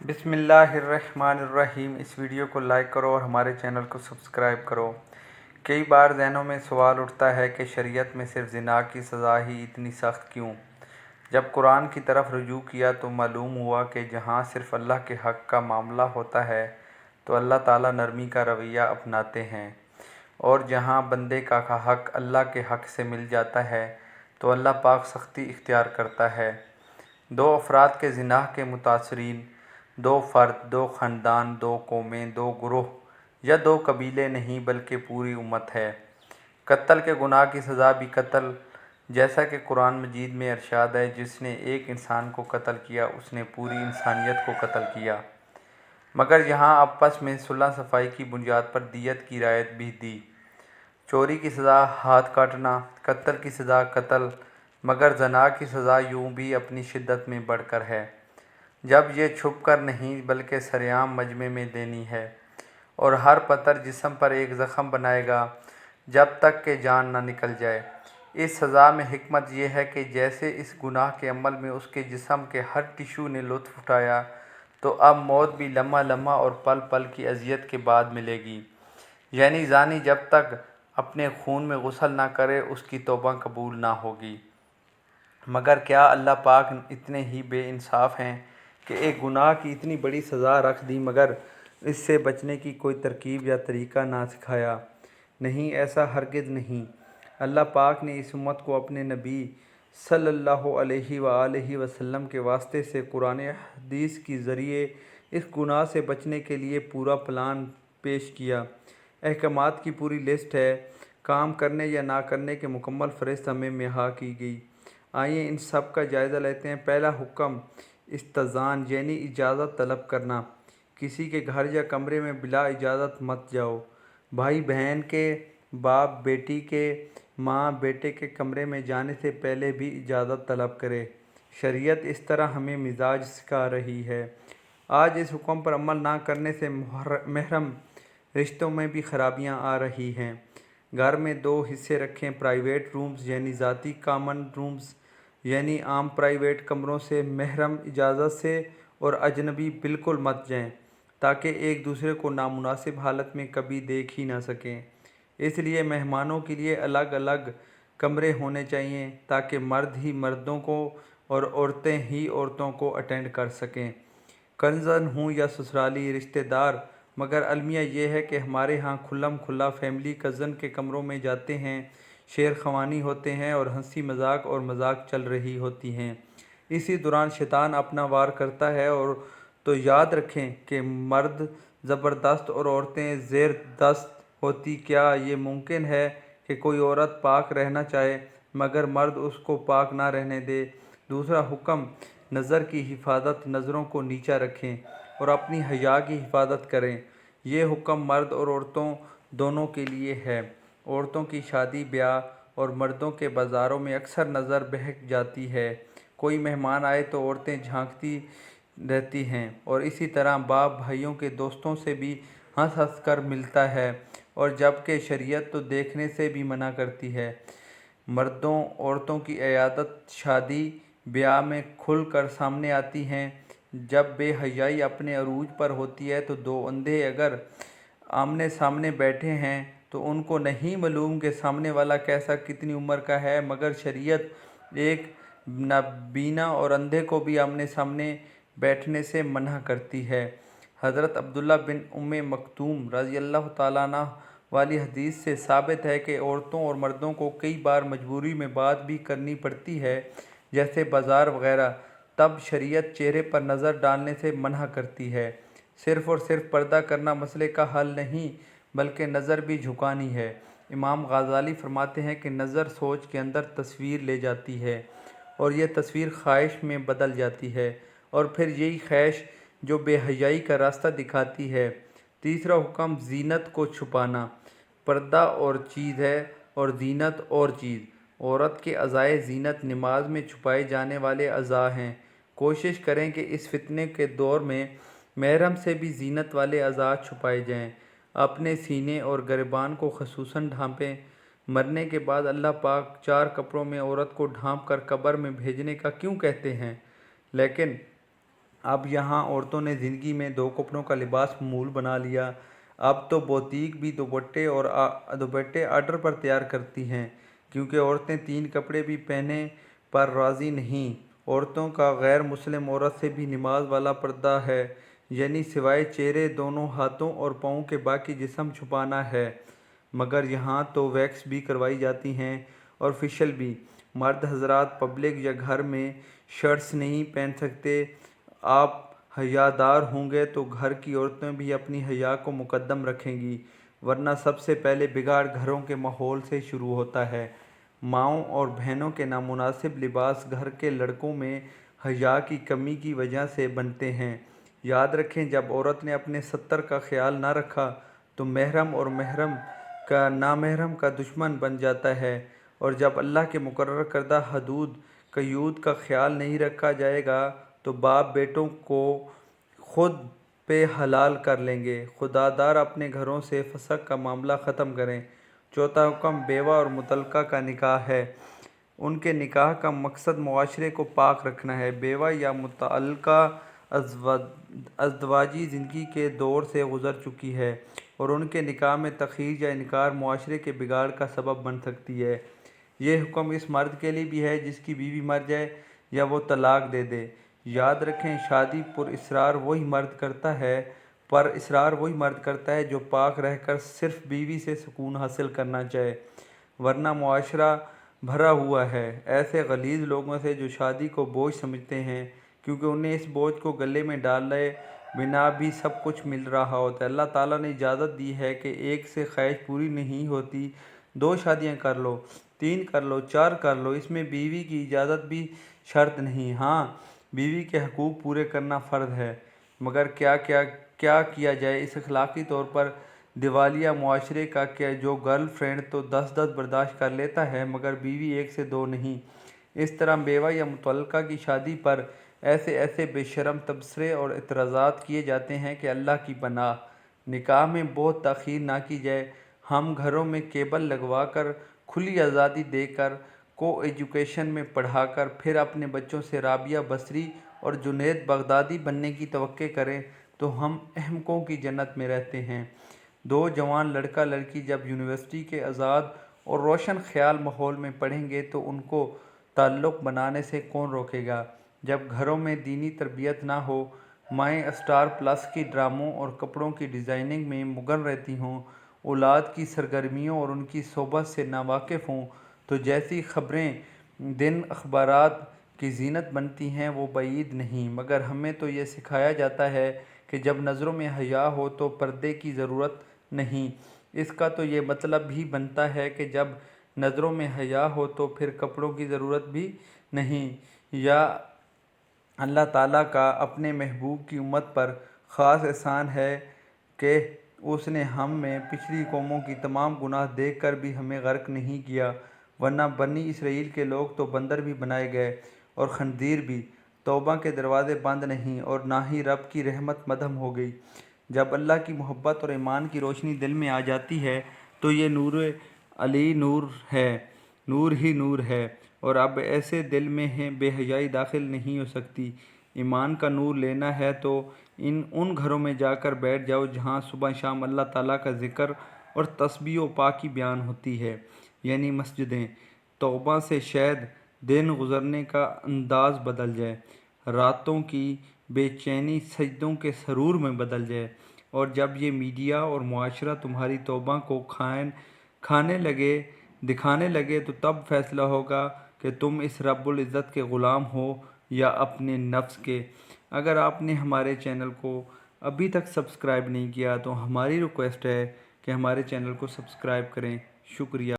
بسم اللہ الرحمن الرحیم۔ اس ویڈیو کو لائک کرو اور ہمارے چینل کو سبسکرائب کرو۔ کئی بار ذہنوں میں سوال اٹھتا ہے کہ شریعت میں صرف زنا کی سزا ہی اتنی سخت کیوں؟ جب قرآن کی طرف رجوع کیا تو معلوم ہوا کہ جہاں صرف اللہ کے حق کا معاملہ ہوتا ہے تو اللہ تعالیٰ نرمی کا رویہ اپناتے ہیں، اور جہاں بندے کا حق اللہ کے حق سے مل جاتا ہے تو اللہ پاک سختی اختیار کرتا ہے۔ دو افراد کے زنا کے متاثرین، دو فرد، دو خاندان، دو قومیں، دو گروہ یا دو قبیلے نہیں بلکہ پوری امت ہے۔ قتل کے گناہ کی سزا بھی قتل، جیسا کہ قرآن مجید میں ارشاد ہے، جس نے ایک انسان کو قتل کیا اس نے پوری انسانیت کو قتل کیا۔ مگر یہاں آپس میں صلح صفائی کی بنیاد پر دیت کی رعایت بھی دی۔ چوری کی سزا ہاتھ کاٹنا، قتل کی سزا قتل، مگر زنا کی سزا یوں بھی اپنی شدت میں بڑھ کر ہے، جب یہ چھپ کر نہیں بلکہ سرعام مجمع میں دینی ہے، اور ہر پتھر جسم پر ایک زخم بنائے گا جب تک کہ جان نہ نکل جائے۔ اس سزا میں حکمت یہ ہے کہ جیسے اس گناہ کے عمل میں اس کے جسم کے ہر ٹشو نے لطف اٹھایا، تو اب موت بھی لمحہ لمحہ اور پل پل کی اذیت کے بعد ملے گی، یعنی زانی جب تک اپنے خون میں غسل نہ کرے اس کی توبہ قبول نہ ہوگی۔ مگر کیا اللہ پاک اتنے ہی بے انصاف ہیں کہ ایک گناہ کی اتنی بڑی سزا رکھ دی مگر اس سے بچنے کی کوئی ترکیب یا طریقہ نہ سکھایا؟ نہیں، ایسا ہرگز نہیں۔ اللہ پاک نے اس امت کو اپنے نبی صلی اللہ علیہ وآلہ وسلم کے واسطے سے قرآن حدیث کے ذریعے اس گناہ سے بچنے کے لیے پورا پلان پیش کیا۔ احکامات کی پوری لسٹ ہے، کام کرنے یا نہ کرنے کی مکمل فہرست ہمیں مہیا کی گئی۔ آئیے ان سب کا جائزہ لیتے ہیں۔ پہلا حکم استئذان یعنی اجازت طلب کرنا۔ کسی کے گھر یا کمرے میں بلا اجازت مت جاؤ۔ بھائی بہن کے، باپ بیٹی کے، ماں بیٹے کے کمرے میں جانے سے پہلے بھی اجازت طلب کرے۔ شریعت اس طرح ہمیں مزاج سکھا رہی ہے۔ آج اس حکم پر عمل نہ کرنے سے محرم رشتوں میں بھی خرابیاں آ رہی ہیں۔ گھر میں دو حصے رکھیں، پرائیویٹ رومز یعنی ذاتی، کامن رومز یعنی عام پرائیویٹ کمروں سے محرم اجازت سے اور اجنبی بالکل مت جائیں، تاکہ ایک دوسرے کو نامناسب حالت میں کبھی دیکھ ہی نہ سکیں۔ اس لیے مہمانوں کے لیے الگ الگ کمرے ہونے چاہیے تاکہ مرد ہی مردوں کو اور عورتیں ہی عورتوں کو اٹینڈ کر سکیں، کزن ہوں یا سسرالی رشتہ دار۔ مگر المیہ یہ ہے کہ ہمارے ہاں کھلم کھلا فیملی کزن کے کمروں میں جاتے ہیں، شیر خوانی ہوتے ہیں اور ہنسی مذاق اور مذاق چل رہی ہوتی ہیں۔ اسی دوران شیطان اپنا وار کرتا ہے، اور تو یاد رکھیں کہ مرد زبردست اور عورتیں زیر دست ہوتی۔ کیا یہ ممکن ہے کہ کوئی عورت پاک رہنا چاہے مگر مرد اس کو پاک نہ رہنے دے؟ دوسرا حکم نظر کی حفاظت، نظروں کو نیچا رکھیں اور اپنی حیا کی حفاظت کریں۔ یہ حکم مرد اور عورتوں دونوں کے لیے ہے۔ عورتوں کی شادی بیاہ اور مردوں کے بازاروں میں اکثر نظر بہک جاتی ہے۔ کوئی مہمان آئے تو عورتیں جھانکتی رہتی ہیں، اور اسی طرح باپ بھائیوں کے دوستوں سے بھی ہنس ہنس کر ملتا ہے، اور جبکہ شریعت تو دیکھنے سے بھی منع کرتی ہے۔ مردوں عورتوں کی عیادت شادی بیاہ میں کھل کر سامنے آتی ہیں۔ جب بے حیائی اپنے عروج پر ہوتی ہے تو دو اندھے اگر آمنے سامنے بیٹھے ہیں تو ان کو نہیں معلوم کہ سامنے والا کیسا، کتنی عمر کا ہے، مگر شریعت ایک نابینا اور اندھے کو بھی آمنے سامنے بیٹھنے سے منع کرتی ہے۔ حضرت عبداللہ بن ام مکتوم رضی اللہ تعالیٰ عنہ والی حدیث سے ثابت ہے کہ عورتوں اور مردوں کو کئی بار مجبوری میں بات بھی کرنی پڑتی ہے، جیسے بازار وغیرہ، تب شریعت چہرے پر نظر ڈالنے سے منع کرتی ہے۔ صرف اور صرف پردہ کرنا مسئلے کا حل نہیں بلکہ نظر بھی جھکانی ہے۔ امام غزالی فرماتے ہیں کہ نظر سوچ کے اندر تصویر لے جاتی ہے، اور یہ تصویر خواہش میں بدل جاتی ہے، اور پھر یہی خواہش جو بے حیائی کا راستہ دکھاتی ہے۔ تیسرا حکم زینت کو چھپانا۔ پردہ اور چیز ہے اور زینت اور چیز۔ عورت کے اعضائے زینت نماز میں چھپائے جانے والے اعضاء ہیں۔ کوشش کریں کہ اس فتنے کے دور میں محرم سے بھی زینت والے اعضاء چھپائے جائیں۔ اپنے سینے اور گریبان کو خصوصاً ڈھانپیں۔ مرنے کے بعد اللہ پاک چار کپڑوں میں عورت کو ڈھانپ کر قبر میں بھیجنے کا کیوں کہتے ہیں؟ لیکن اب یہاں عورتوں نے زندگی میں 2 کپڑوں کا لباس معمول بنا لیا۔ اب تو بوتیک بھی دوپٹے آرڈر پر تیار کرتی ہیں، کیونکہ عورتیں 3 کپڑے بھی پہننے پر راضی نہیں۔ عورتوں کا غیر مسلم عورت سے بھی نماز والا پردہ ہے، یعنی سوائے چہرے، دونوں ہاتھوں اور پاؤں کے باقی جسم چھپانا ہے۔ مگر یہاں تو ویکس بھی کروائی جاتی ہیں اور فیشل بھی۔ مرد حضرات پبلک یا گھر میں شرٹس نہیں پہن سکتے۔ آپ حیادار ہوں گے تو گھر کی عورتیں بھی اپنی حیا کو مقدم رکھیں گی، ورنہ سب سے پہلے بگاڑ گھروں کے ماحول سے شروع ہوتا ہے۔ ماؤں اور بہنوں کے نامناسب لباس گھر کے لڑکوں میں حیا کی کمی کی وجہ سے بنتے ہیں۔ یاد رکھیں، جب عورت نے اپنے ستر کا خیال نہ رکھا تو محرم اور محرم کا نامحرم کا دشمن بن جاتا ہے، اور جب اللہ کے مقرر کردہ حدود قیود کا خیال نہیں رکھا جائے گا تو باپ بیٹوں کو خود پہ حلال کر لیں گے۔ خدادار اپنے گھروں سے فسق کا معاملہ ختم کریں۔ چوتھا حکم بیوہ اور مطلقہ کا نکاح ہے۔ ان کے نکاح کا مقصد معاشرے کو پاک رکھنا ہے۔ بیوہ یا مطلقہ ازدواجی زندگی کے دور سے گزر چکی ہے اور ان کے نکاح میں تاخیر یا انکار معاشرے کے بگاڑ کا سبب بن سکتی ہے۔ یہ حکم اس مرد کے لیے بھی ہے جس کی بیوی مر جائے یا وہ طلاق دے دے۔ یاد رکھیں، شادی پر اصرار وہی مرد کرتا ہے جو پاک رہ کر صرف بیوی سے سکون حاصل کرنا چاہے، ورنہ معاشرہ بھرا ہوا ہے ایسے غلیظ لوگوں سے جو شادی کو بوجھ سمجھتے ہیں، کیونکہ انہیں اس بوجھ کو گلے میں ڈالے بنا بھی سب کچھ مل رہا ہوتا ہے۔ اللہ تعالیٰ نے اجازت دی ہے کہ ایک سے خواہش پوری نہیں ہوتی 2 شادیاں کر لو، 3 کر لو، 4 کر لو، اس میں بیوی کی اجازت بھی شرط نہیں۔ ہاں، بیوی کے حقوق پورے کرنا فرض ہے، مگر کیا کیا جائے اس اخلاقی طور پر دیوالیہ معاشرے کا کہ جو گرل فرینڈ تو 10 برداشت کر لیتا ہے مگر بیوی 1 سے 2 نہیں۔ اس طرح بیوہ یا مطلقہ کی شادی پر ایسے بے شرم تبصرے اور اعتراضات کیے جاتے ہیں کہ اللہ کی پناہ۔ نکاح میں بہت تاخیر نہ کی جائے۔ ہم گھروں میں کیبل لگوا کر، کھلی آزادی دے کر، کو ایجوکیشن میں پڑھا کر پھر اپنے بچوں سے رابعہ بصری اور جنید بغدادی بننے کی توقع کریں تو ہم احمقوں کی جنت میں رہتے ہیں۔ 2 جوان لڑکا لڑکی جب یونیورسٹی کے آزاد اور روشن خیال ماحول میں پڑھیں گے تو ان کو تعلق بنانے سے کون روکے گا؟ جب گھروں میں دینی تربیت نہ ہو، مائیں اسٹار پلس کی ڈراموں اور کپڑوں کی ڈیزائننگ میں مگن رہتی ہوں، اولاد کی سرگرمیوں اور ان کی صحبت سے ناواقف ہوں، تو جیسی خبریں دن اخبارات کی زینت بنتی ہیں وہ بعید نہیں۔ مگر ہمیں تو یہ سکھایا جاتا ہے کہ جب نظروں میں حیا ہو تو پردے کی ضرورت نہیں۔ اس کا تو یہ مطلب ہی بنتا ہے کہ جب نظروں میں حیا ہو تو پھر کپڑوں کی ضرورت بھی نہیں۔ یا اللہ تعالیٰ کا اپنے محبوب کی امت پر خاص احسان ہے کہ اس نے ہم میں پچھلی قوموں کی تمام گناہ دیکھ کر بھی ہمیں غرق نہیں کیا، ورنہ بنی اسرائیل کے لوگ تو بندر بھی بنائے گئے اور خنزیر بھی۔ توبہ کے دروازے بند نہیں اور نہ ہی رب کی رحمت مدھم ہو گئی۔ جب اللہ کی محبت اور ایمان کی روشنی دل میں آ جاتی ہے تو یہ نور علی نور ہے، نور ہی نور ہے، اور اب ایسے دل میں بے حیائی داخل نہیں ہو سکتی۔ ایمان کا نور لینا ہے تو ان گھروں میں جا کر بیٹھ جاؤ جہاں صبح شام اللہ تعالیٰ کا ذکر اور تسبیح و پاکی بیان ہوتی ہے، یعنی مسجدیں۔ توبہ سے شاید دن گزرنے کا انداز بدل جائے، راتوں کی بے چینی سجدوں کے سرور میں بدل جائے، اور جب یہ میڈیا اور معاشرہ تمہاری توبہ کو دکھانے لگے تو تب فیصلہ ہوگا کہ تم اس رب العزت کے غلام ہو یا اپنے نفس کے۔ اگر آپ نے ہمارے چینل کو ابھی تک سبسکرائب نہیں کیا تو ہماری ریکویسٹ ہے کہ ہمارے چینل کو سبسکرائب کریں۔ شکریہ۔